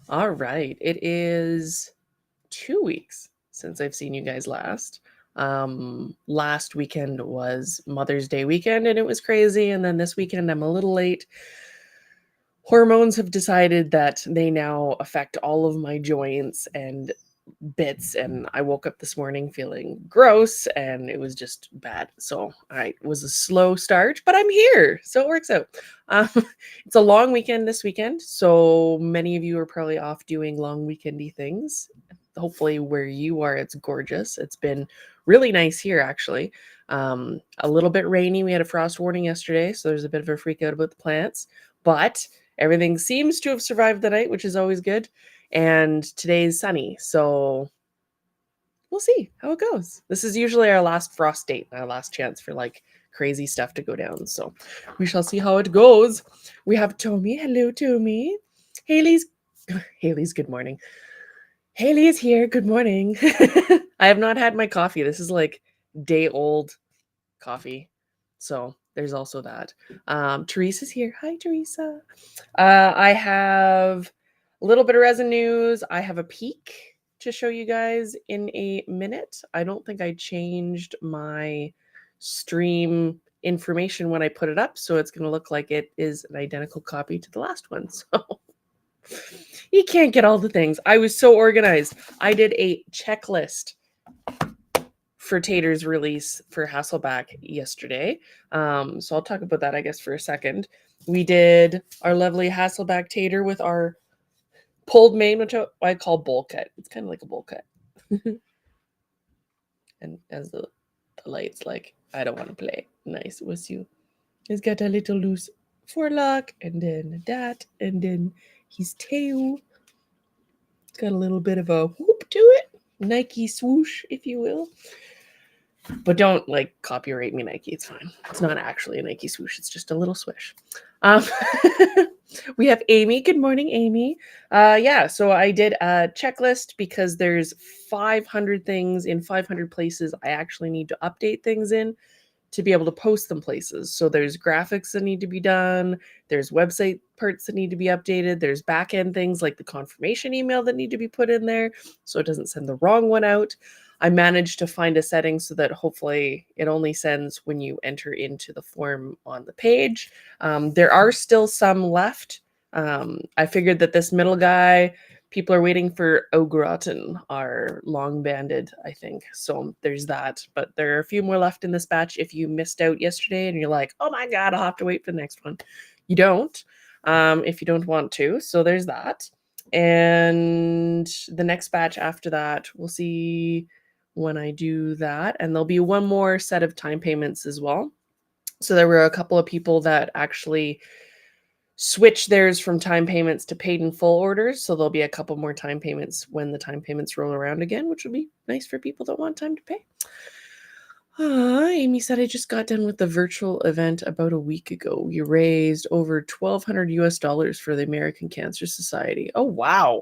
All right. It is 2 weeks since I've seen you guys last. Last weekend was Mother's Day weekend and it was crazy. And then this weekend I'm a little late. Hormones have decided that they now affect all of my joints and bits, and I woke up this morning feeling gross and it was just bad. So I was a slow start, but I'm here, so it works out. um, it's a long weekend this weekend, so many of you are probably off doing long weekendy things. Hopefully where you are it's gorgeous. It's been really nice here actually. A little bit rainy. We had a frost warning yesterday, so there's a bit of a freak out about the plants, but everything seems to have survived the night, which is always good. And today's sunny, so we'll see how it goes. This is usually our last frost date, our last chance for like crazy stuff to go down. So we shall see how it goes. We have Tommy. Hello, Tommy. Haley's Haley's good morning. Haley is here. Good morning. I have not had my coffee. This is like day old coffee. So there's also that. Teresa's here. Hi, Teresa. I have a little bit of resin news. I have a peek to show you guys in a minute. I don't think I changed my stream information when I put it up, so it's going to look like it is an identical copy to the last one. So you can't get all the things. I was so organized. I did a checklist for Tater's release for Hasselback yesterday. So I'll talk about that, I guess, for a second. We did our lovely Hasselback Tater with our pulled mane, which I call bowl cut. It's kind of like a bowl cut. And as the light's like, I don't want to play. Nice with you. He's got a little loose forelock, and then that, and then his tail. It's got a little bit of a whoop to it. Nike swoosh, if you will. But don't like copyright me, Nike. It's fine. It's not actually a Nike swoosh. It's just a little swish. We have Amy. Good morning, Amy. Yeah, so I did a checklist because there's 500 things in 500 places I actually need to update things in to be able to post them places. So there's graphics that need to be done. There's website parts that need to be updated. There's back end things like the confirmation email that need to be put in there so it doesn't send the wrong one out. I managed to find a setting so that hopefully it only sends when you enter into the form on the page. There are still some left. I figured that this middle guy, people are waiting for Au Gratin, are long banded, I think. So there's that. But there are a few more left in this batch. If you missed out yesterday and you're like, oh my God, I'll have to wait for the next one. You don't, if you don't want to. So there's that. And the next batch after that, we'll see when I do that. And there'll be one more set of time payments as well. So there were a couple of people that actually switched theirs from time payments to paid in full orders. So there'll be a couple more time payments when the time payments roll around again, which will be nice for people that want time to pay. Amy said, I just got done with the virtual event about a week ago. We raised over $1,200 US for the American Cancer Society. Oh, wow.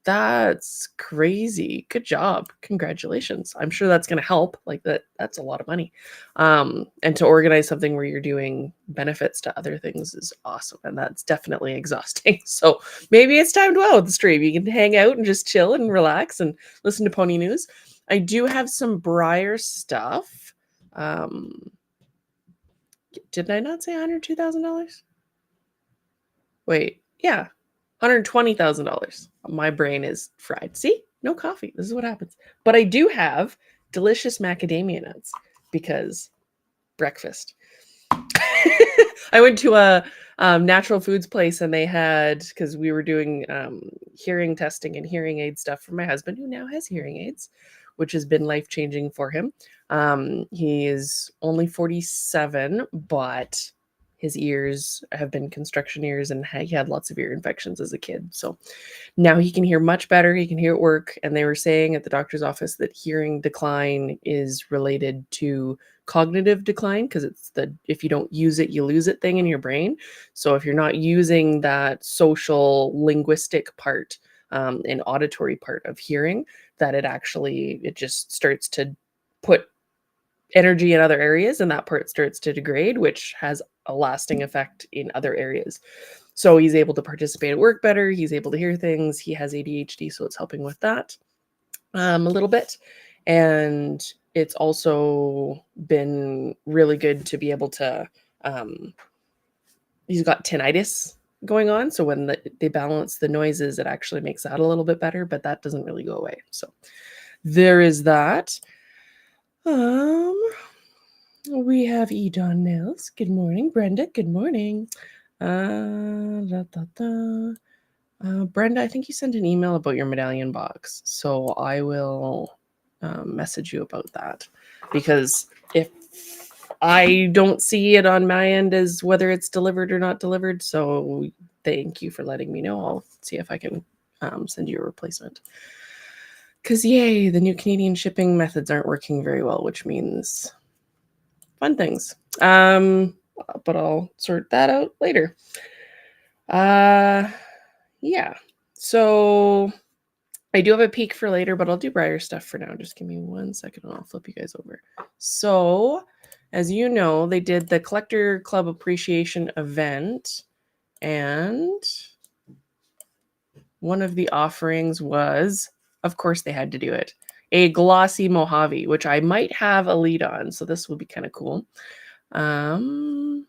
That's crazy. Good job. Congratulations. I'm sure that's going to help. Like that's a lot of money. And to organize something where you're doing benefits to other things is awesome. And that's definitely exhausting. So maybe it's time to out the stream. You can hang out and just chill and relax and listen to Pony News. I do have some Briar stuff. Did I not say $102,000? Wait, yeah. $120,000. My brain is fried. See? No coffee. This is what happens. But I do have delicious macadamia nuts because breakfast. I went to a natural foods place and they had, because we were doing hearing testing and hearing aid stuff for my husband, who now has hearing aids, which has been life-changing for him. He is only 47, but his ears have been construction ears and he had lots of ear infections as a kid. So now he can hear much better. He can hear at work. And they were saying at the doctor's office that hearing decline is related to cognitive decline because it's if you don't use it, you lose it thing in your brain. So if you're not using that social linguistic part and auditory part of hearing, that it just starts to put energy in other areas and that part starts to degrade, which has a lasting effect in other areas. So he's able to participate at work better. He's able to hear things. He has ADHD, so it's helping with that a little bit. And it's also been really good to be able to, he's got tinnitus going on. So when they balance the noises, it actually makes that a little bit better, but that doesn't really go away. So there is that. We have Edon Nels. Good morning. Brenda, good morning. Brenda, I think you sent an email about your medallion box. So I will message you about that, because if I don't see it on my end as whether it's delivered or not delivered. So thank you for letting me know. I'll see if I can send you a replacement. Because yay, the new Canadian shipping methods aren't working very well, which means fun things. But I'll sort that out later. Yeah. So I do have a peek for later, but I'll do Briar stuff for now. Just give me 1 second and I'll flip you guys over. So, as you know, they did the Collector Club Appreciation event, and one of the offerings was, of course they had to do it, a glossy Mojave, which I might have a lead on. So this will be kind of cool. And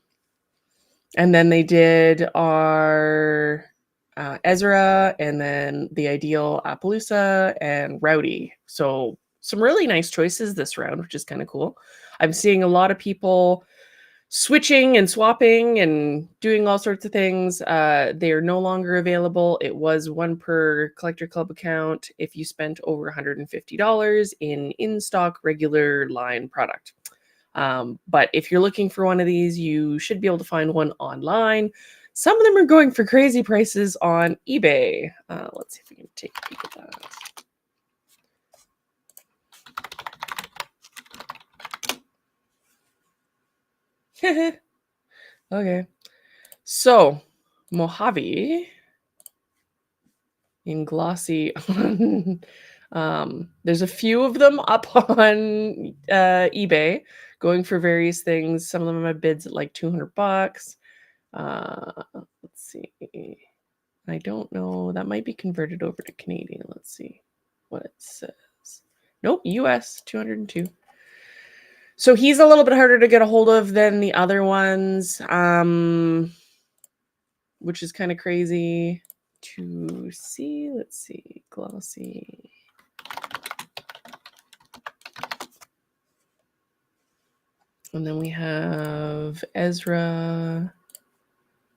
then they did our Ezra, and then the Ideal Appaloosa and Rowdy. So some really nice choices this round, which is kind of cool. I'm seeing a lot of people switching and swapping and doing all sorts of things. They are no longer available. It was one per Collector Club account if you spent over $150 in stock regular line product. But if you're looking for one of these, you should be able to find one online. Some of them are going for crazy prices on eBay. Let's see if we can take a peek at that. Okay. So, Mojave in glossy. There's a few of them up on eBay going for various things. Some of them have bids at like $200. Let's see. I don't know. That might be converted over to Canadian. Let's see what it says. Nope, US 202. So he's a little bit harder to get a hold of than the other ones, which is kind of crazy to see. Let's see, glossy. And then we have Ezra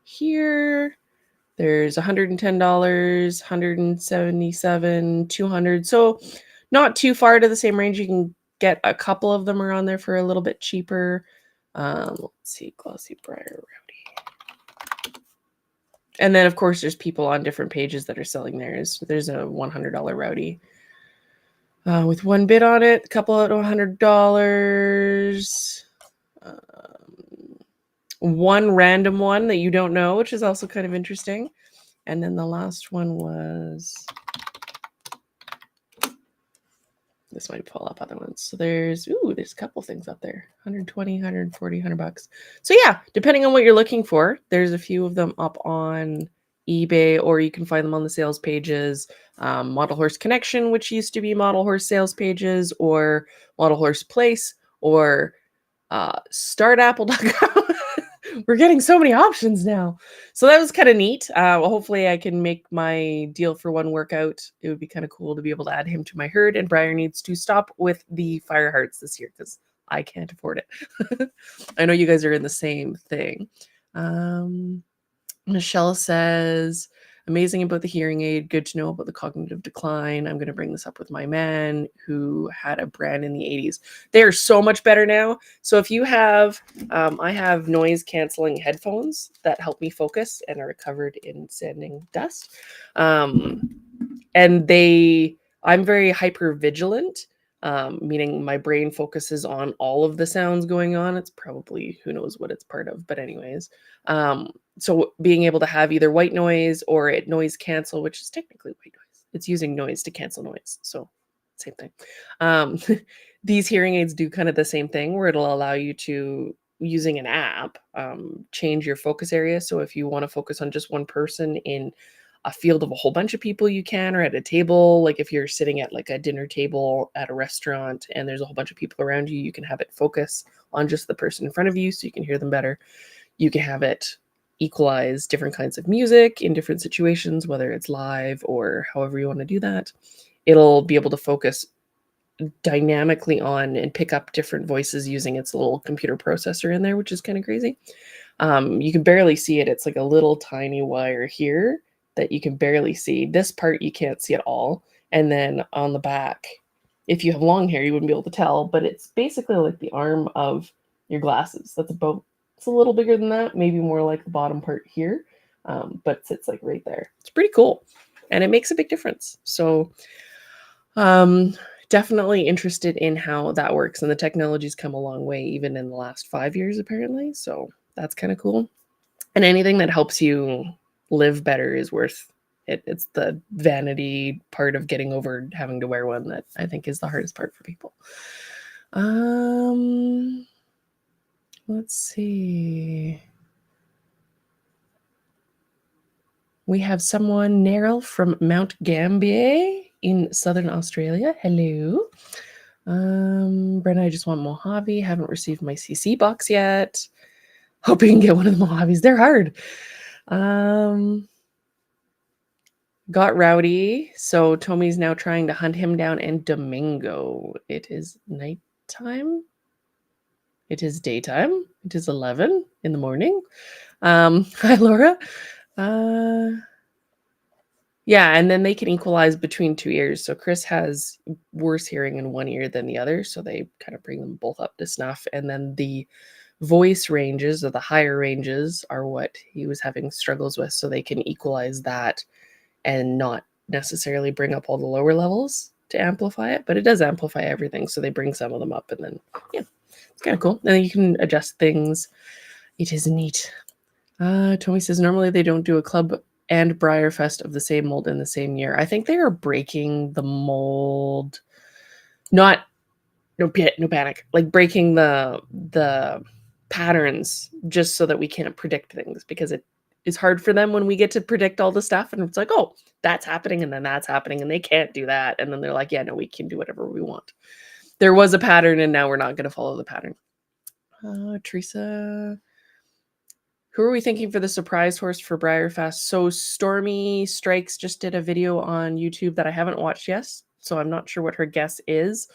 here. There's $110, $177, $200. So not too far to the same range. You can get a couple of them around there for a little bit cheaper. Let's see, glossy Briar Rowdy. And then, of course, there's people on different pages that are selling theirs. There's a $100 Rowdy with one bid on it, a couple at $100. One random one that you don't know, which is also kind of interesting. And then the last one was, this might pull up other ones. So there's a couple things up there. 120, 140, 100 bucks. So yeah, depending on what you're looking for, there's a few of them up on eBay, or you can find them on the sales pages. Model Horse Connection, which used to be Model Horse sales pages, or Model Horse Place, or startapple.com. We're getting so many options now. So that was kind of neat. Hopefully I can make my deal for one workout. It would be kind of cool to be able to add him to my herd. And Briar needs to stop with the Fire Hearts this year because I can't afford it. I know you guys are in the same thing. Michelle says, amazing about the hearing aid. Good to know about the cognitive decline. I'm going to bring this up with my man who had a brand in the 80s. They are so much better now. So if you have, I have noise canceling headphones that help me focus and are covered in sanding dust. And I'm very hyper vigilant, meaning my brain focuses on all of the sounds going on. It's probably, who knows what it's part of, but anyways. So being able to have either white noise or it noise cancel, which is technically white noise. It's using noise to cancel noise. So same thing. These hearing aids do kind of the same thing where it'll allow you to using an app, change your focus area. So if you want to focus on just one person in a field of a whole bunch of people, you can, or at a table. Like if you're sitting at like a dinner table at a restaurant and there's a whole bunch of people around you, you can have it focus on just the person in front of you so you can hear them better. You can have it equalize different kinds of music in different situations, whether it's live or however you want to do that. It'll be able to focus dynamically on and pick up different voices using its little computer processor in there, which is kind of crazy. You can barely see it. It's like a little tiny wire here that you can barely see. This part you can't see at all. And then on the back, if you have long hair, you wouldn't be able to tell, but it's basically like the arm of your glasses. That's about, it's a little bigger than that, maybe more like the bottom part here, but it sits like right there. It's pretty cool. And it makes a big difference. So definitely interested in how that works. And the technology's come a long way, even in the last 5 years, apparently. So that's kind of cool. And anything that helps you live better is worth it. It's the vanity part of getting over having to wear one that I think is the hardest part for people. Let's see. We have someone, Neryl from Mount Gambier in Southern Australia. Hello. Brenda, I just want Mojave. Haven't received my CC box yet. Hope you can get one of the Mojaves. They're hard. Got rowdy. So Tommy's now trying to hunt him down in Domingo. It is nighttime. It is daytime. It is 11 in the morning. Hi, Laura. Yeah, and then they can equalize between 2 ears. So Chris has worse hearing in one ear than the other, so they kind of bring them both up to snuff. And then the voice ranges, or the higher ranges, are what he was having struggles with, so they can equalize that and not necessarily bring up all the lower levels to amplify it, but it does amplify everything, so they bring some of them up, and then, yeah, it's kind of cool. And then you can adjust things. It is neat. Tommy says, normally they don't do a club and Briarfest of the same mold in the same year. I think they are breaking the mold. No panic. Like breaking the patterns just so that we can't predict things, because it is hard for them when we get to predict all the stuff and it's like, oh, that's happening and then that's happening and they can't do that. And then they're like, yeah, no, we can do whatever we want. There was a pattern and now we're not going to follow the pattern. Teresa, who are we thinking for the surprise horse for Briarfest? So Stormy Strikes just did a video on YouTube that I haven't watched yet, so I'm not sure what her guess is.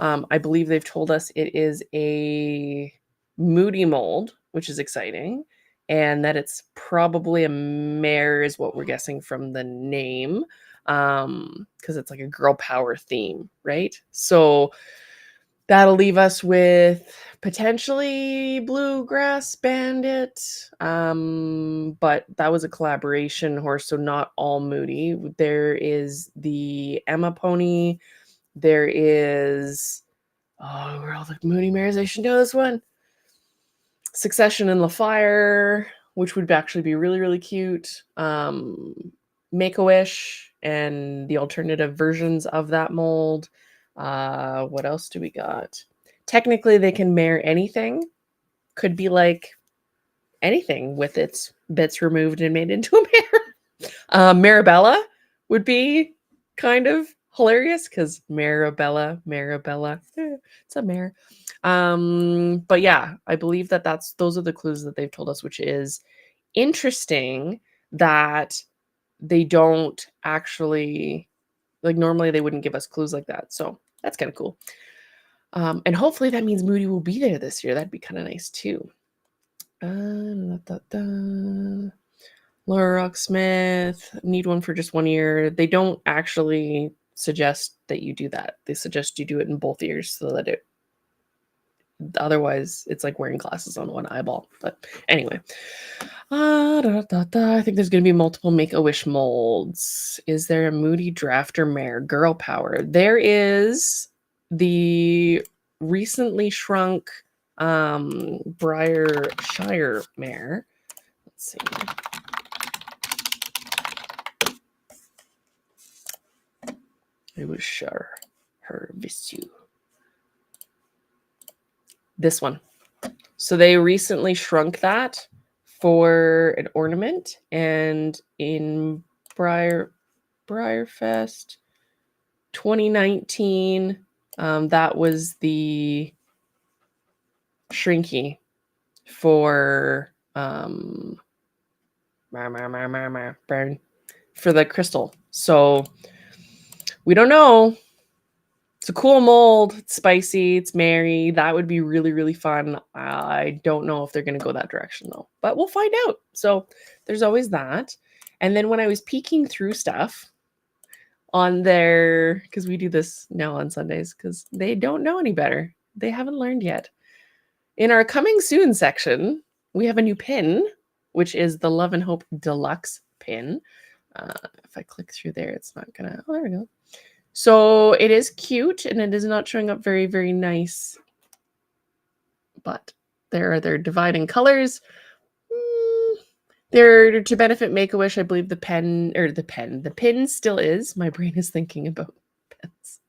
I believe they've told us it is a Moody mold, which is exciting, and that it's probably a mare is what we're guessing from the name, because it's like a girl power theme, right? So that'll leave us with potentially Bluegrass Bandit. But that was a collaboration horse, so not all Moody. There is the Emma pony. There is, oh, where are all the Moody mares? I should know this one. Succession and La Fire, which would actually be really, really cute. Make-A-Wish and the alternative versions of that mold. What else do we got? Technically, they can mare anything. Could be like anything with its bits removed and made into a mare. Marabella would be kind of hilarious because Marabella, it's a mare. But yeah, I believe that those are the clues that they've told us, which is interesting that they don't actually, like, normally they wouldn't give us clues like that. So that's kind of cool. And hopefully that means Moody will be there this year. That'd be kind of nice too. Laura Rocksmith, need one for just 1 year. They don't actually suggest that you do that. They suggest you do it in both ears so that it, otherwise it's like wearing glasses on one eyeball. But anyway, I think there's going to be multiple Make-A-Wish molds. Is there a Moody Drafter mare girl power? There is the recently shrunk Briarshire mare. Let's see. It was her Visu. This one. So they recently shrunk that for an ornament, and in Briarfest 2019, that was the shrinky for burn for the crystal. So we don't know. It's a cool mold. It's spicy. It's merry. That would be really, really fun. I don't know if they're going to go that direction though, but we'll find out. So there's always that. And then when I was peeking through stuff on their, because we do this now on Sundays, because they don't know any better. They haven't learned yet. In our coming soon section, we have a new pin, which is the Love and Hope Deluxe pin. If I click through there, it's not gonna, oh, there we go. So it is cute and it is not showing up very, very nice. But there are their dividing colors. They're to benefit Make-A-Wish. I believe the pin still is. My brain is thinking about pens.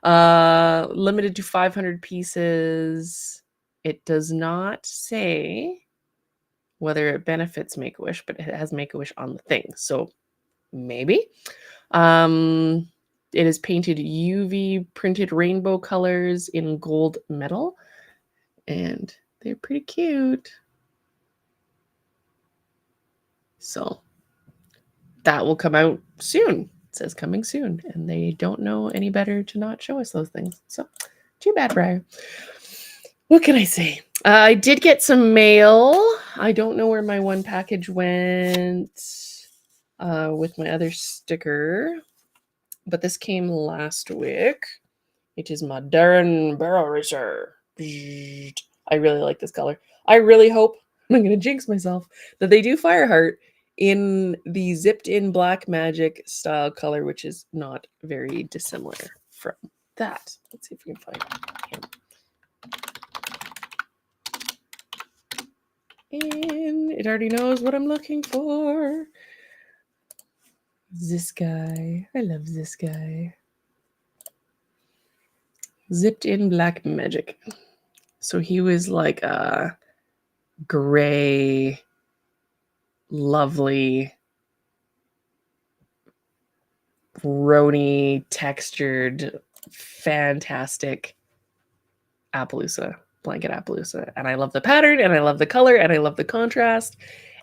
Limited to 500 pieces. It does not say whether it benefits Make-A-Wish, but it has Make-A-Wish on the thing. So maybe. It is painted UV printed rainbow colors in gold metal, and they're pretty cute. So that will come out soon. It says coming soon, and they don't know any better to not show us those things. So too bad, Briar. What can I say? I did get some mail. I don't know where my one package went with my other sticker, but this came last week. It is my Darren Barrel Racer. I really like this color. I really hope, I'm going to jinx myself, that they do Fireheart in the zipped in Black Magic style color, which is not very dissimilar from that. Let's see if we can find him. And it already knows what I'm looking for. This guy. I love this guy. Zipped in Black Magic. So he was like a gray, lovely, rony, textured, fantastic Appaloosa, blanket Appaloosa. And I love the pattern, and I love the color, and I love the contrast.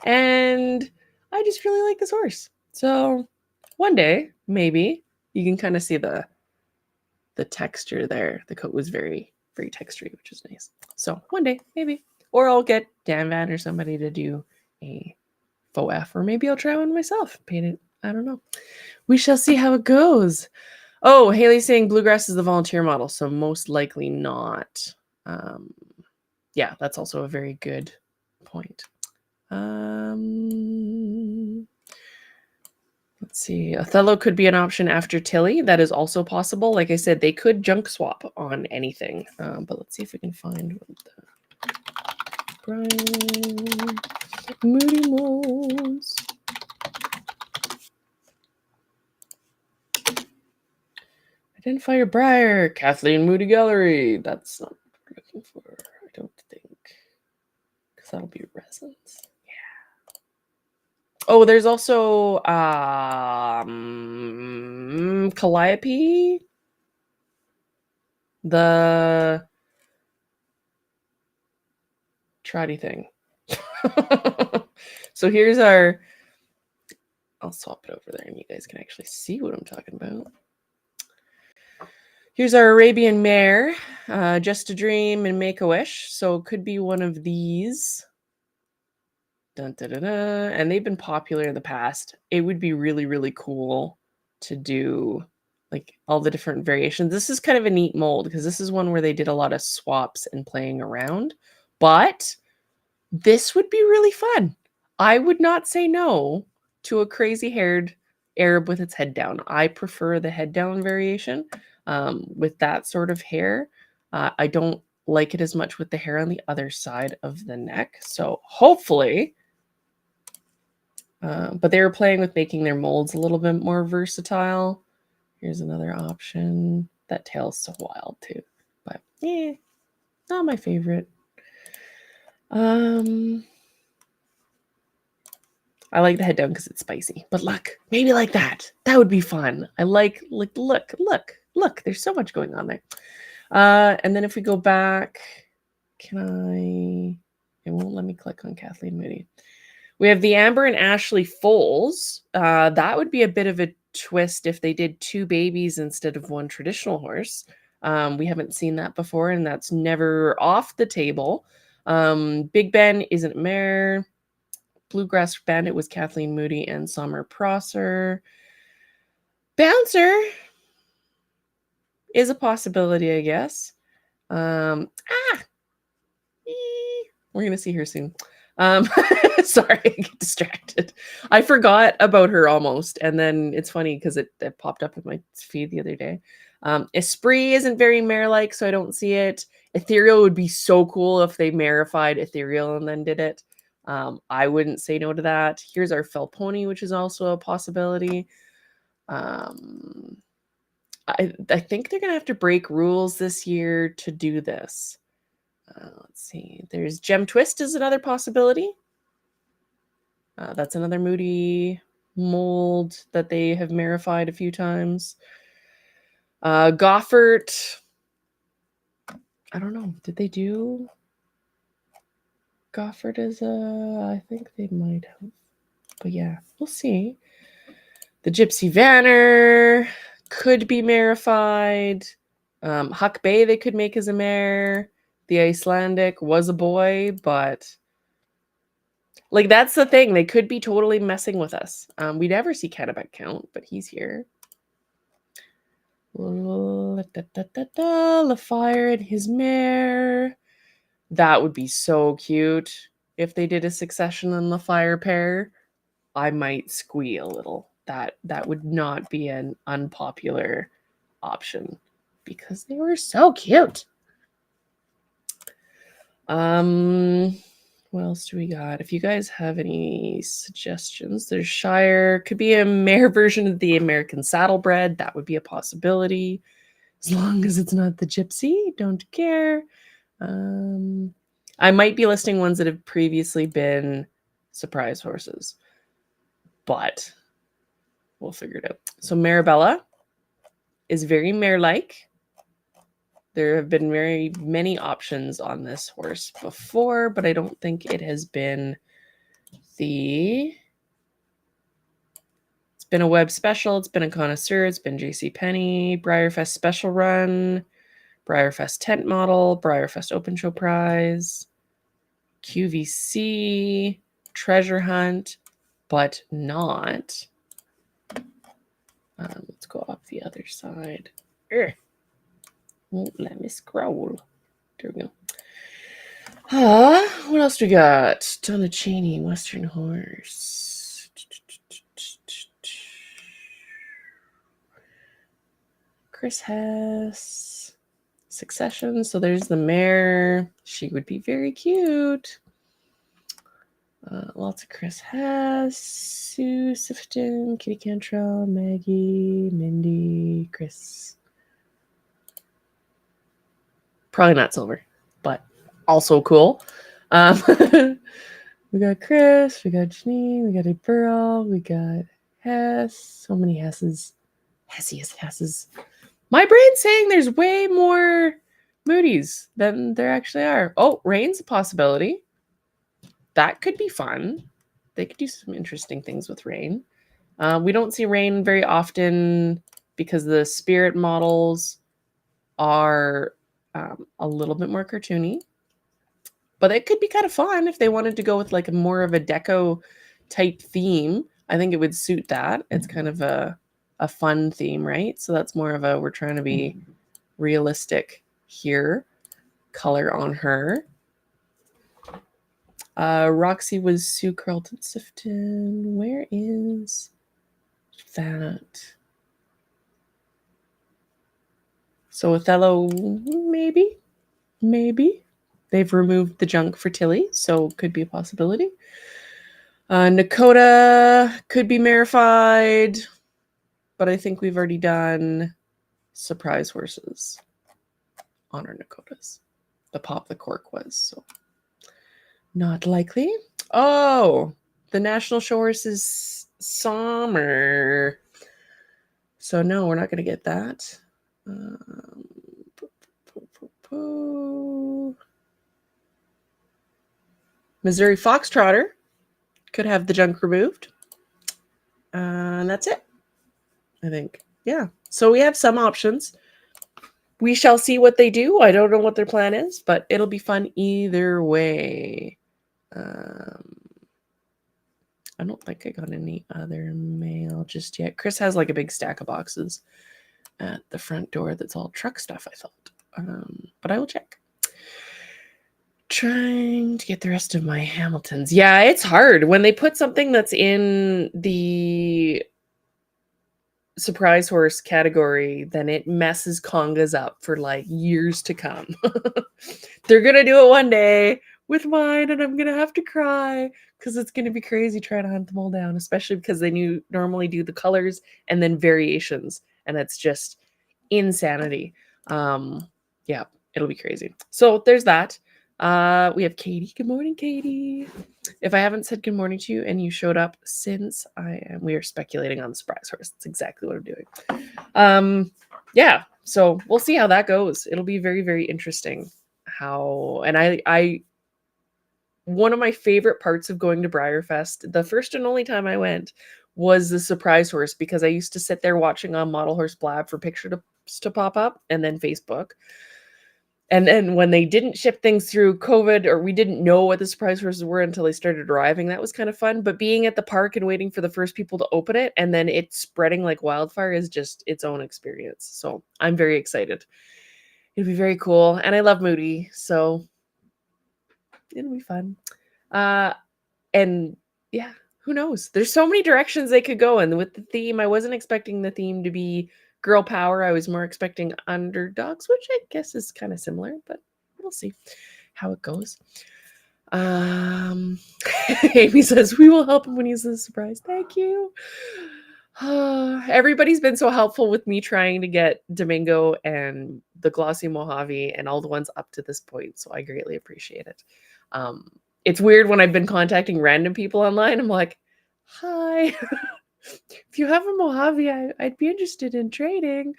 And I just really like this horse. So one day, maybe, you can kind of see the texture there. The coat was very, very textury, which is nice. So one day, maybe. Or I'll get Dan Van or somebody to do a faux F, or maybe I'll try one myself, paint it. I don't know. We shall see how it goes. Oh, Haley's saying Bluegrass is the volunteer model, so most likely not. Yeah, that's also a very good point. Let's see. Othello could be an option after Tilly. That is also possible. Like I said, they could junk swap on anything. But let's see if we can find what the Brian Moody molds. Identify your Briar. Kathleen Moody Gallery. That's not what we're looking for, I don't think. Because that'll be resins. Yeah. Oh, there's also Calliope. The trotty thing. So here's our, I'll swap it over there and you guys can actually see what I'm talking about. Here's our Arabian Mare, Just a Dream and Make-A-Wish. So it could be one of these. Dun, dun, dun, dun. And they've been popular in the past. It would be really, really cool to do like all the different variations. This is kind of a neat mold because this is one where they did a lot of swaps and playing around. But this would be really fun. I would not say no to a crazy-haired Arab with its head down. I prefer the head down variation with that sort of hair. I don't like it as much with the hair on the other side of the neck. So hopefully, but they were playing with making their molds a little bit more versatile. Here's another option. That tail's so wild too, but yeah, not my favorite. I like the head down because it's spicy. But look, maybe like that. That would be fun. I like look. There's so much going on there. And then if we go back, can I? It won't let me click on Kathleen Moody. We have the Amber and Ashley foals. That would be a bit of a twist if they did 2 babies instead of 1 traditional horse. We haven't seen that before, and that's never off the table. Big Ben isn't mare. Bluegrass Bandit was Kathleen Moody and Summer Prosser. Bouncer is a possibility, I guess. We're gonna see her soon. Sorry, I get distracted. I forgot about her almost, and then it's funny because it popped up in my feed the other day. Esprit isn't very mare-like, so I don't see it. Ethereal would be so cool if they marified Ethereal and then did it. I wouldn't say no to that. Here's our Felponi, which is also a possibility. I think they're gonna have to break rules this year to do this. Let's see. There's Gem Twist is another possibility. That's another Moody mold that they have marified a few times. Goffert. I don't know. Did they do Goffert as a... I think they might have. But yeah, we'll see. The Gypsy Vanner could be marified. Huck Bay they could make as a mare. The Icelandic was a boy, but like that's the thing. They could be totally messing with us. We never see Kennebec Count, but he's here. LaFire and his mare. That would be so cute if they did a Succession and LaFire pair. I might squeal a little. That would not be an unpopular option because they were so cute. What else do we got? If you guys have any suggestions, there's Shire. Could be a mare version of the American Saddlebred. That would be a possibility. As long as it's not the Gypsy, don't care. I might be listing ones that have previously been surprise horses, but we'll figure it out. So Marabella is very mare-like. There have been very many options on this horse before, but I don't think it has been the... It's been a Web Special, it's been a Connoisseur, it's been JCPenney, Breyerfest Special Run, Breyerfest Tent Model, Breyerfest Open Show Prize, QVC, Treasure Hunt, but not... let's go up the other side. Won't let me scroll. There we go. What else do we got? Donna Cheney, Western Horse. Chris Hess. Succession. So there's the mare. She would be very cute. Lots of Chris Hess. Sue Sifton, Kitty Cantrell, Maggie, Mindy, Chris. Probably not silver, but also cool. We got Chris, we got Janine, we got a Burl, we got Hess. So many Hesses. Hesses. My brain's saying there's way more Moody's than there actually are. Oh, Rain's a possibility. That could be fun. They could do some interesting things with Rain. We don't see Rain very often because the spirit models are a little bit more cartoony, but it could be kind of fun if they wanted to go with like more of a deco type theme. I think it would suit that. It's kind of a fun theme, right? So that's more of a, we're trying to be realistic here. Color on her. Roxy was Sue Carlton Sifton. Where is that? So Othello, maybe. They've removed the junk for Tilly, so could be a possibility. Nakota could be marified, but I think we've already done surprise horses on our Nakotas. The Pop the Cork was, so Not likely. Oh, the national show horse is summer. So no, we're not going to get that. Missouri Foxtrotter could have the junk removed. And that's it, I think. Yeah. So we have some options. We shall see what they do. I don't know what their plan is, but it'll be fun either way. I don't think I got any other mail just yet. Chris has like a big stack of boxes at the front door that's all truck stuff, I thought. But I will check. Trying to get the rest of my Hamiltons. Yeah, it's hard when they put something that's in the surprise horse category, then it messes congas up for like years to come. They're gonna do it one day with mine, and I'm gonna have to cry because it's gonna be crazy trying to hunt them all down, especially because they normally do the colors and then variations, and it's just insanity. Yeah, it'll be crazy. So there's that. We have Katie. Good morning, Katie. If I haven't said good morning to you and you showed up since we are speculating on the surprise horse. That's exactly what I'm doing. Yeah, so we'll see how that goes. It'll be very, very interesting and I one of my favorite parts of going to Briarfest, the first and only time I went, was the surprise horse, because I used to sit there watching on Model Horse Blab for pictures to pop up, and then Facebook. And then when they didn't ship things through COVID, or we didn't know what the surprise horses were until they started arriving, that was kind of fun. But being at the park and waiting for the first people to open it, and then it spreading like wildfire, is just its own experience. So I'm very excited. It'll be very cool. And I love Moody, so it'll be fun. And yeah, who knows? There's so many directions they could go in with the theme. I wasn't expecting the theme to be girl power. I was more expecting underdogs, which I guess is kind of similar, but we'll see how it goes. Amy says we will help him when he's a surprise. Thank you. Everybody's been so helpful with me trying to get Domingo and the Glossy Mojave and all the ones up to this point, so I greatly appreciate it. It's weird when I've been contacting random people online. I'm like, hi, if you have a Mojave, I'd be interested in trading.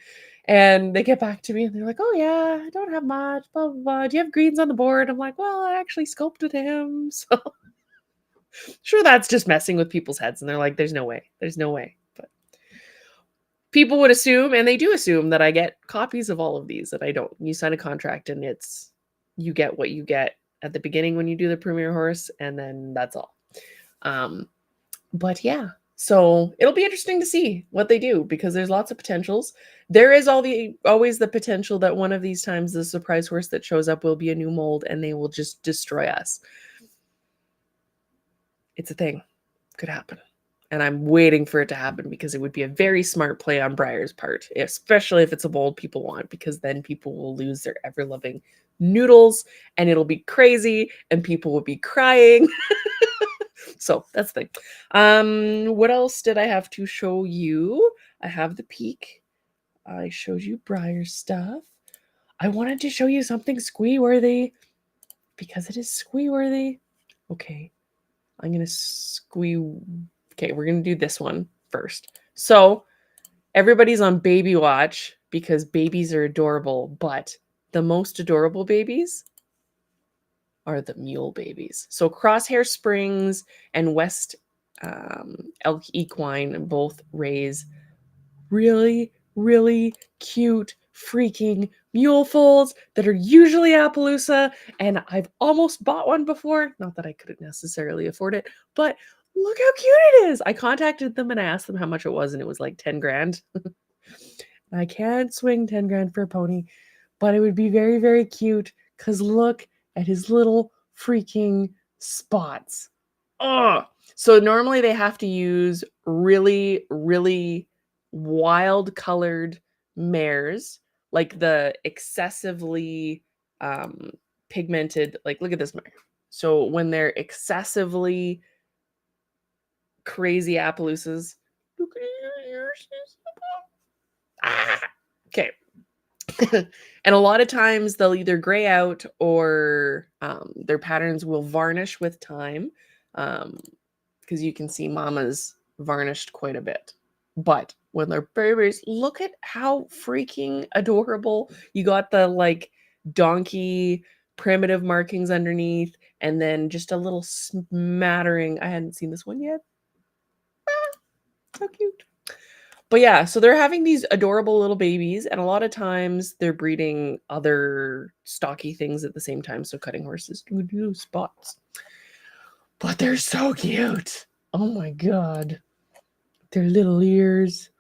And they get back to me and they're like, oh yeah, I don't have much, blah, blah, blah. Do you have greens on the board? I'm like, well, I actually sculpted him. So sure, that's just messing with people's heads. And they're like, there's no way. There's no way. But people would assume, and they do assume, that I get copies of all of these, that I don't. You sign a contract and you get what you get at the beginning when you do the premier horse, and then that's all. But yeah, so it'll be interesting to see what they do, because there's lots of potentials. There is always the potential that one of these times the surprise horse that shows up will be a new mold and they will just destroy us. It's a thing. Could happen. And I'm waiting for it to happen, because it would be a very smart play on Briar's part, especially if it's a mold people want, because then people will lose their ever-loving noodles and it'll be crazy and people will be crying. So that's the thing. What else did I have to show you? I have the peak. I showed you Briar stuff. I wanted to show you something squee-worthy, because it is squee-worthy. Okay. I'm going to Okay, we're going to do this one first. So everybody's on baby watch because babies are adorable, but the most adorable babies are the mule babies. So Crosshair Springs and West Elk Equine both raise really, really cute freaking mule foals that are usually Appaloosa, and I've almost bought one before. Not that I couldn't necessarily afford it, but look how cute it is. I contacted them and I asked them how much it was, and it was like 10 grand. I can't swing 10 grand for a pony, but it would be very, very cute, because look at his little freaking spots. Oh, so normally they have to use really, really wild colored mares, like the excessively pigmented, like look at this mare. So when they're excessively crazy Appaloosas, look at your ears. Okay. And a lot of times they'll either gray out or their patterns will varnish with time, because you can see mama's varnished quite a bit. But when they're babies, look at how freaking adorable. You got the like donkey primitive markings underneath, and then just a little smattering. I hadn't seen this one yet. So cute. But yeah, so they're having these adorable little babies, and a lot of times they're breeding other stocky things at the same time. So cutting horses do spots. But they're so cute. Oh my god. Their little ears.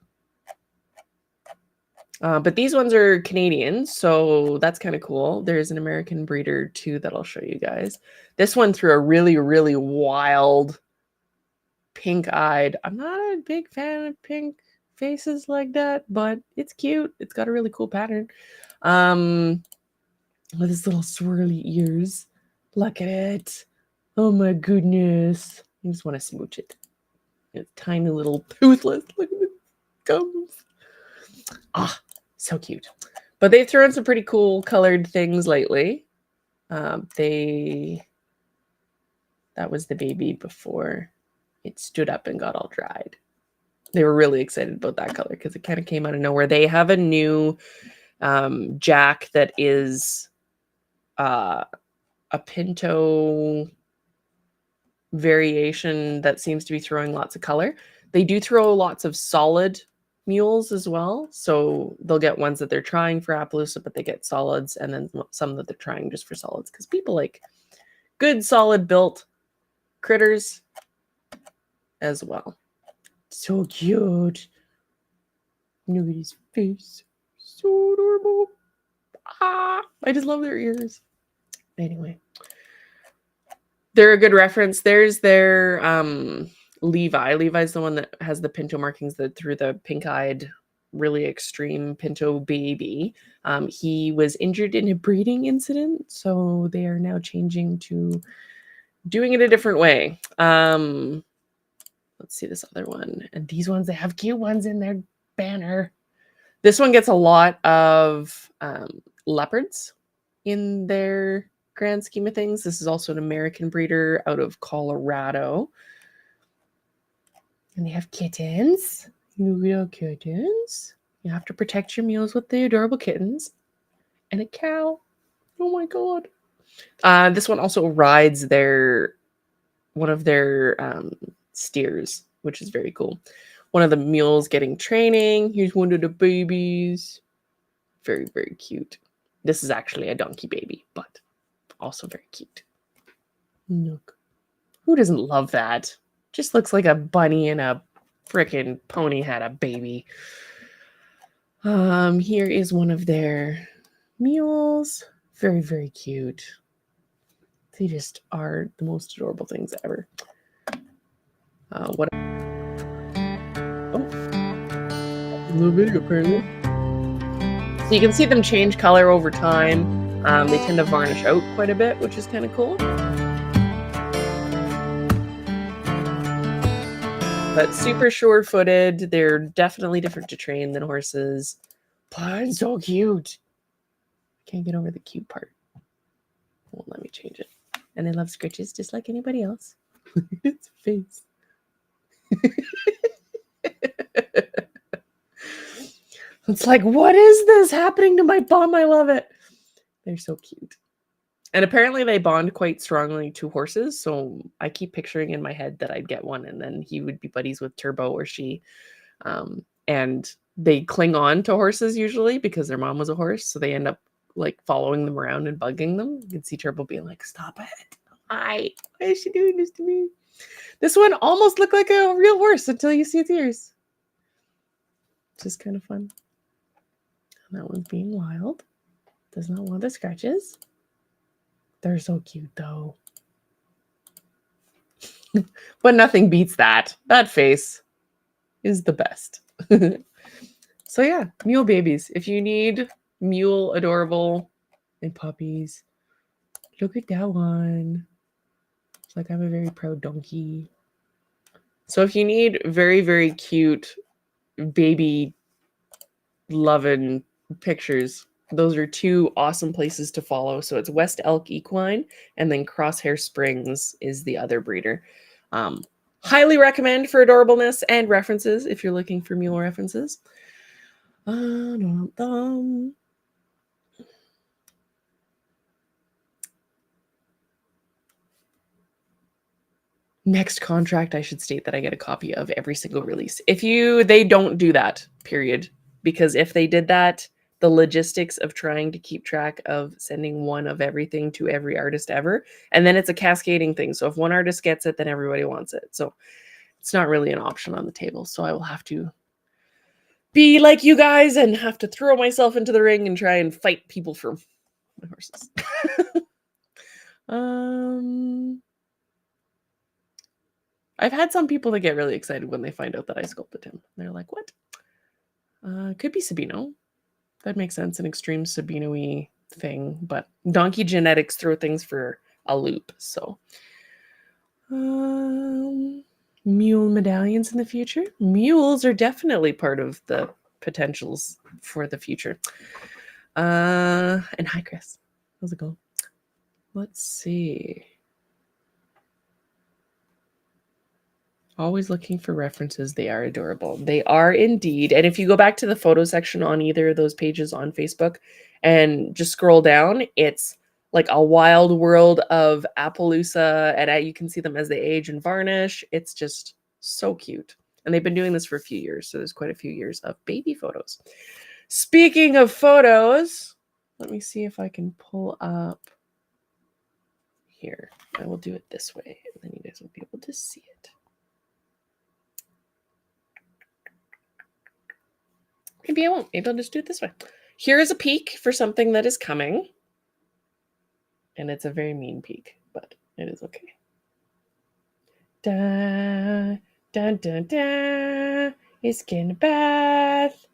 But these ones are Canadian, so that's kind of cool. There's an American breeder too that I'll show you guys. This one threw a really, really wild pink-eyed. I'm not a big fan of pink faces like that, but it's cute. It's got a really cool pattern. With his little swirly ears. Look at it. Oh my goodness. I just want to smooch it. It's tiny little toothless. Look at the gums. Ah, so cute. But they've thrown some pretty cool colored things lately. That was the baby before it stood up and got all dried. They were really excited about that color because it kind of came out of nowhere. They have a new jack that is a pinto variation that seems to be throwing lots of color. They do throw lots of solid mules as well. So they'll get ones that they're trying for Appaloosa, but they get solids, and then some that they're trying just for solids because people like good, solid built critters as well. So cute. Look at his face. So adorable. Ah, I just love their ears. Anyway, they're a good reference. There's their Levi. Levi's the one that has the pinto markings that threw the pink-eyed, really extreme pinto baby. He was injured in a breeding incident, so they are now changing to doing it a different way. Let's see this other one. And these ones, they have cute ones in their banner. This one gets a lot of leopards in their grand scheme of things. This is also an American breeder out of Colorado. And they have kittens. Little kittens. You have to protect your mules with the adorable kittens. And a cow. Oh my god. This one also rides one of their steers, which is very cool. One of the mules getting training. Here's one of the babies. Very, very cute. This is actually a donkey baby, but also very cute. Look. Who doesn't love that? Just looks like a bunny and a frickin' pony had a baby. Here is one of their mules. Very, very cute. They just are the most adorable things ever. What? Oh, a little bit apparently. So you can see them change color over time. They tend to varnish out quite a bit, which is kind of cool. But super sure-footed. They're definitely different to train than horses. But so cute. Can't get over the cute part. Won't let me change it. And they love scritches just like anybody else. Its face. It's like, what is this happening to my bum? I love it. They're so cute. And apparently they bond quite strongly to horses. So I keep picturing in my head that I'd get one and then he would be buddies with Turbo or she. And they cling on to horses usually because their mom was a horse. So they end up like following them around and bugging them. You can see Turbo being like, stop it. Why is she doing this to me? This one almost looked like a real horse until you see its ears. Just kind of fun. And that one's being wild. Does not want the scratches. They're so cute though. But nothing beats that. That face is the best. So yeah, mule babies. If you need mule adorable and puppies, look at that one. It's like I'm a very proud donkey. So if you need very, very cute baby loving pictures, Those are two awesome places to follow. So it's West Elk Equine, and then Crosshair Springs is the other breeder. Highly recommend for adorableness and references if you're looking for mule references. Next contract, I should state that I get a copy of every single release. They don't do that, period. Because if they did that, the logistics of trying to keep track of sending one of everything to every artist ever, and then it's a cascading thing. So if one artist gets it, then everybody wants it. So it's not really an option on the table. So I will have to be like you guys and have to throw myself into the ring and try and fight people for my horses. I've had some people that get really excited when they find out that I sculpted him. They're like, what? Could be Sabino. That makes sense. An extreme Sabino-y thing. But donkey genetics throw things for a loop. So, mule medallions in the future? Mules are definitely part of the potentials for the future. And hi, Chris. How's it going? Let's see. Always looking for references. They are adorable. They are indeed. And if you go back to the photo section on either of those pages on Facebook and just scroll down, it's like a wild world of Appaloosa, and you can see them as they age and varnish. It's just so cute. And they've been doing this for a few years, so there's quite a few years of baby photos. Speaking of photos, let me see if I can pull up here. I will do it this way, and then you guys will be able to see it. Maybe I won't. Maybe I'll just do it this way. Here is a peek for something that is coming. And it's a very mean peek, but it is okay. Dun, dun, dun, dun. It's getting a bath.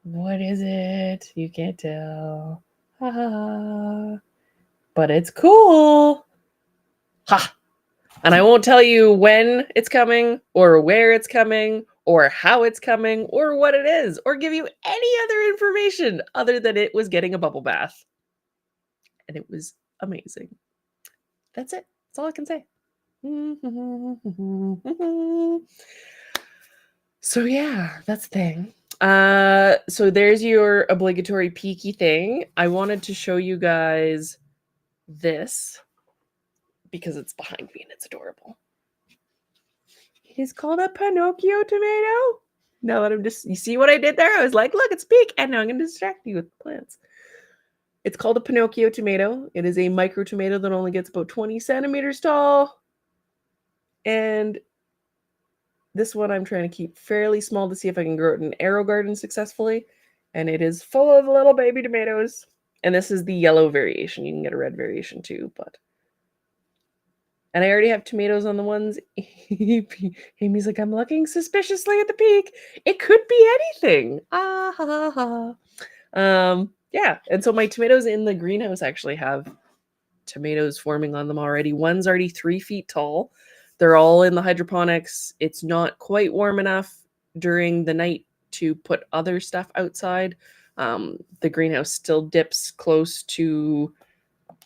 What is it? You can't tell. Ha ha ha. But it's cool. Ha! And I won't tell you when it's coming or where it's coming or how it's coming or what it is or give you any other information other than it was getting a bubble bath. And it was amazing. That's it. That's all I can say. So yeah, that's the thing. So there's your obligatory peeky thing. I wanted to show you guys this because it's behind me and it's adorable. It is called a Pinocchio tomato. Now that you see what I did there? I was like, look, it's peak, and now I'm going to distract you with plants. It's called a Pinocchio tomato. It is a micro tomato that only gets about 20 centimeters tall. And this one I'm trying to keep fairly small to see if I can grow it in an arrow garden successfully. And it is full of little baby tomatoes. And this is the yellow variation. You can get a red variation too, but... And I already have tomatoes on the ones. Amy's like, I'm looking suspiciously at the peak. It could be anything. Ah, ha, ha, ha. Yeah. And so my tomatoes in the greenhouse actually have tomatoes forming on them already. One's already 3 feet tall. They're all in the hydroponics. It's not quite warm enough during the night to put other stuff outside. The greenhouse still dips close to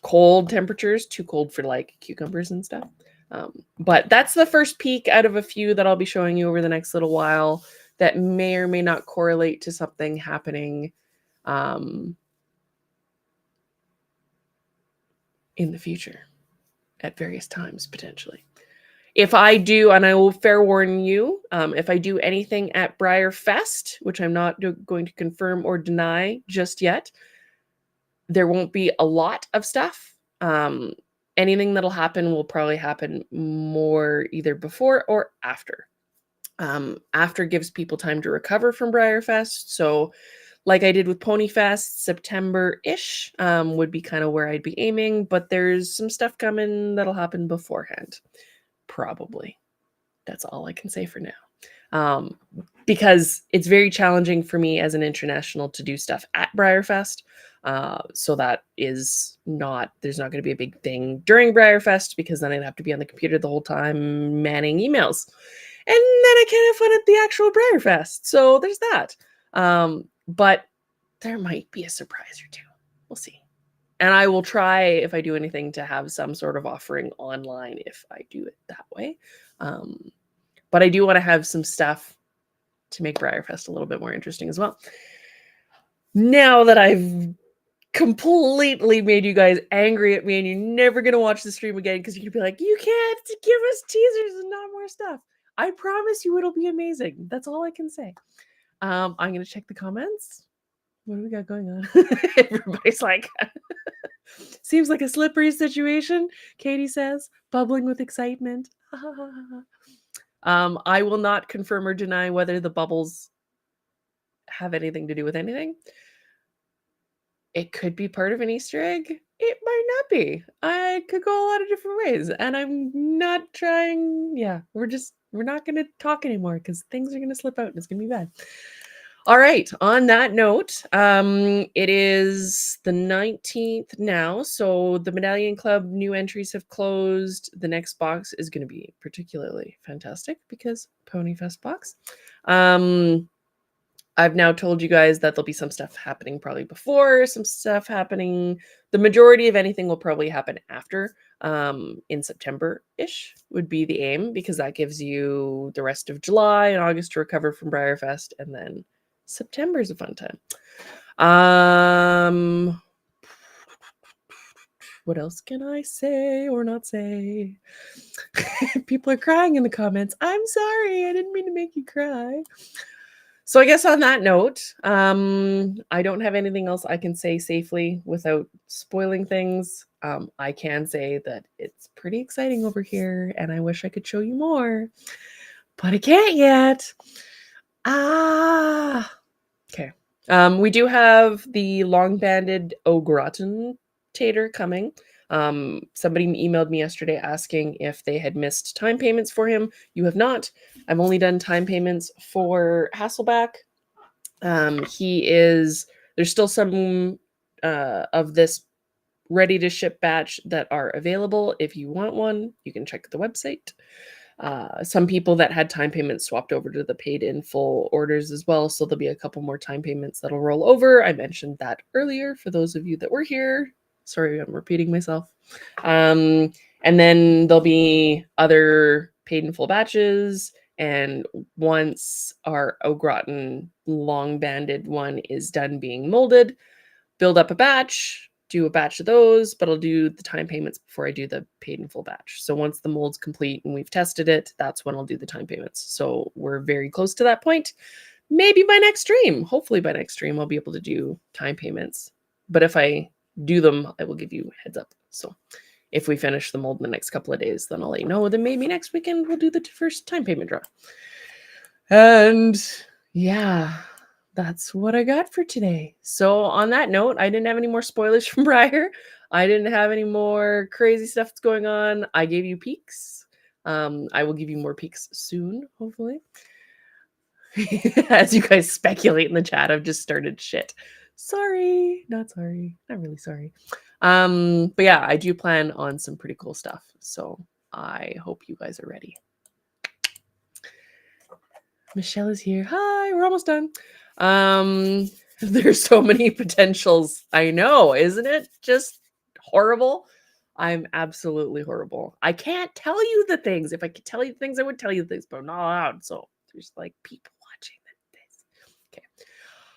cold temperatures, too cold for like cucumbers and stuff. But that's the first peek out of a few that I'll be showing you over the next little while that may or may not correlate to something happening in the future at various times, potentially. If I do, and I will fair warn you, if I do anything at Briar Fest, which I'm not going to confirm or deny just yet, there won't be a lot of stuff. Anything that'll happen will probably happen more either before or after. After gives people time to recover from Briar Fest. So like I did with Pony Fest, September-ish would be kind of where I'd be aiming, but there's some stuff coming that'll happen beforehand. Probably. That's all I can say for now. Because it's very challenging for me as an international to do stuff at Briarfest. So that is not, there's not going to be a big thing during Briarfest because then I'd have to be on the computer the whole time manning emails. And then I can't have fun at the actual Briarfest. So there's that. But there might be a surprise or two. We'll see. And I will try, if I do anything, to have some sort of offering online if I do it that way. But I do want to have some stuff to make Briarfest a little bit more interesting as well. Now that I've completely made you guys angry at me and you're never going to watch the stream again because you're going to be like, you can't give us teasers and not more stuff. I promise you it'll be amazing. That's all I can say. I'm going to check the comments. What do we got going on? Everybody's like, seems like a slippery situation, Katie says, bubbling with excitement. I will not confirm or deny whether the bubbles have anything to do with anything. It could be part of an Easter egg. It might not be. I could go a lot of different ways. And I'm not trying. Yeah, we're not going to talk anymore because things are going to slip out and it's going to be bad. All right. On that note, it is the 19th now. So the Medallion Club new entries have closed. The next box is going to be particularly fantastic because Ponyfest box. I've now told you guys that there'll be some stuff happening probably before, some stuff happening. The majority of anything will probably happen after, in September-ish would be the aim, because that gives you the rest of July and August to recover from Briarfest, and then September is a fun time. What else can I say or not say? People are crying in the comments. I'm sorry, I didn't mean to make you cry. So I guess on that note, I don't have anything else I can say safely without spoiling things. I can say that it's pretty exciting over here, and I wish I could show you more, but I can't yet. Okay. We do have the long-banded Au Gratin tater coming. Somebody emailed me yesterday asking if they had missed time payments for him. You have not. I've only done time payments for Hasselback. There's still some of this ready to ship batch that are available. If you want one, you can check the website. Some people that had time payments swapped over to the paid in full orders as well. So there'll be a couple more time payments that'll roll over. I mentioned that earlier for those of you that were here. Sorry, I'm repeating myself. And then there'll be other paid in full batches. And once our Au Gratin long banded one is done being molded, build up a batch, do a batch of those, but I'll do the time payments before I do the paid in full batch. So once the mold's complete and we've tested it, that's when I'll do the time payments. So we're very close to that point. Maybe by next stream, hopefully by next stream, I'll be able to do time payments. But if I do them, I will give you a heads up. So if we finish the mold in the next couple of days, then I'll let you know. Then maybe next weekend we'll do the first time payment draw. And yeah, that's what I got for today. So on that note, I didn't have any more spoilers from Briar. I didn't have any more crazy stuff that's going on. I gave you peeks. I will give you more peeks soon, hopefully. As you guys speculate in the chat, I've just started shit. Sorry, not sorry, not really sorry. But yeah, I do plan on some pretty cool stuff. So I hope you guys are ready. Michelle is here. Hi, we're almost done. There's so many potentials. I know, isn't it just horrible? I'm absolutely horrible. I can't tell you the things. If I could tell you things, I would tell you things, but I'm not allowed. So there's like people watching this. Okay.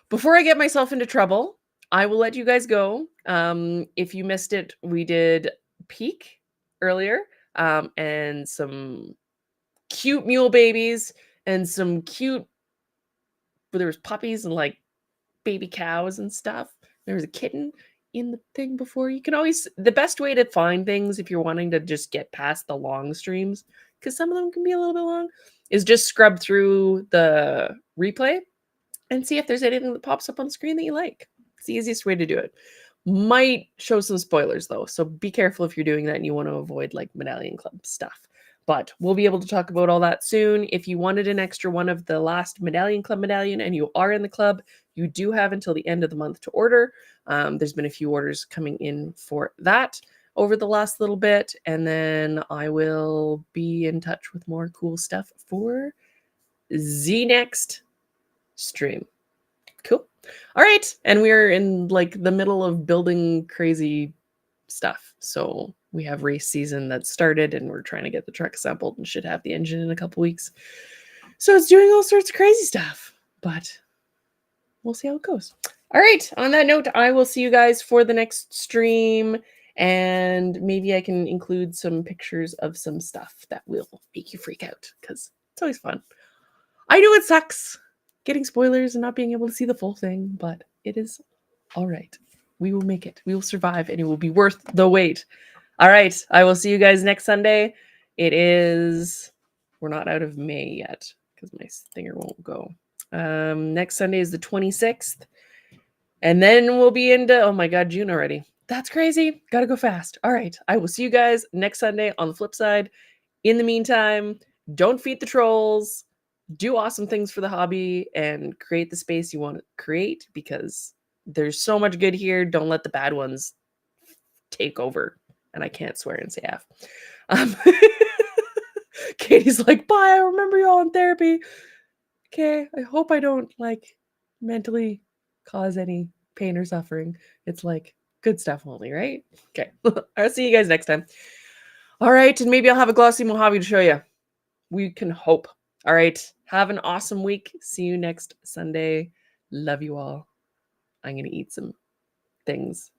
Before I get myself into trouble, I will let you guys go. If you missed it, we did Peak earlier, and some cute mule babies and some cute, there was puppies and like baby cows and stuff. There was a kitten in the thing before. You can always, the best way to find things if you're wanting to just get past the long streams, because some of them can be a little bit long, is just scrub through the replay and see if there's anything that pops up on the screen that you like. It's the easiest way to do it. Might show some spoilers though, so be careful if you're doing that and you want to avoid like Medallion Club stuff. But we'll be able to talk about all that soon. If you wanted an extra one of the last Medallion Club medallion and you are in the club, you do have until the end of the month to order. There's been a few orders coming in for that over the last little bit. And then I will be in touch with more cool stuff for the next stream. Cool. All right. And we're in like the middle of building crazy stuff. So we have race season that started and we're trying to get the truck assembled and should have the engine in a couple weeks. So it's doing all sorts of crazy stuff, but we'll see how it goes. All right. On that note, I will see you guys for the next stream. And maybe I can include some pictures of some stuff that will make you freak out because it's always fun. I know it sucks getting spoilers and not being able to see the full thing, but it is all right. We will make it. We will survive and it will be worth the wait. All right. I will see you guys next Sunday. We're not out of May yet because my stinger won't go. Next Sunday is the 26th. And then we'll be into, oh my God, June already. That's crazy. Gotta go fast. All right. I will see you guys next Sunday on the flip side. In the meantime, don't feed the trolls. Do awesome things for the hobby and create the space you want to create because there's so much good here. Don't let the bad ones take over. And I can't swear and say F. Katie's like, bye. I remember you all in therapy. Okay. I hope I don't like mentally cause any pain or suffering. It's like good stuff only, right? Okay. I'll see you guys next time. All right. And maybe I'll have a glossy Mojave to show you. We can hope. All right. Have an awesome week. See you next Sunday. Love you all. I'm going to eat some things.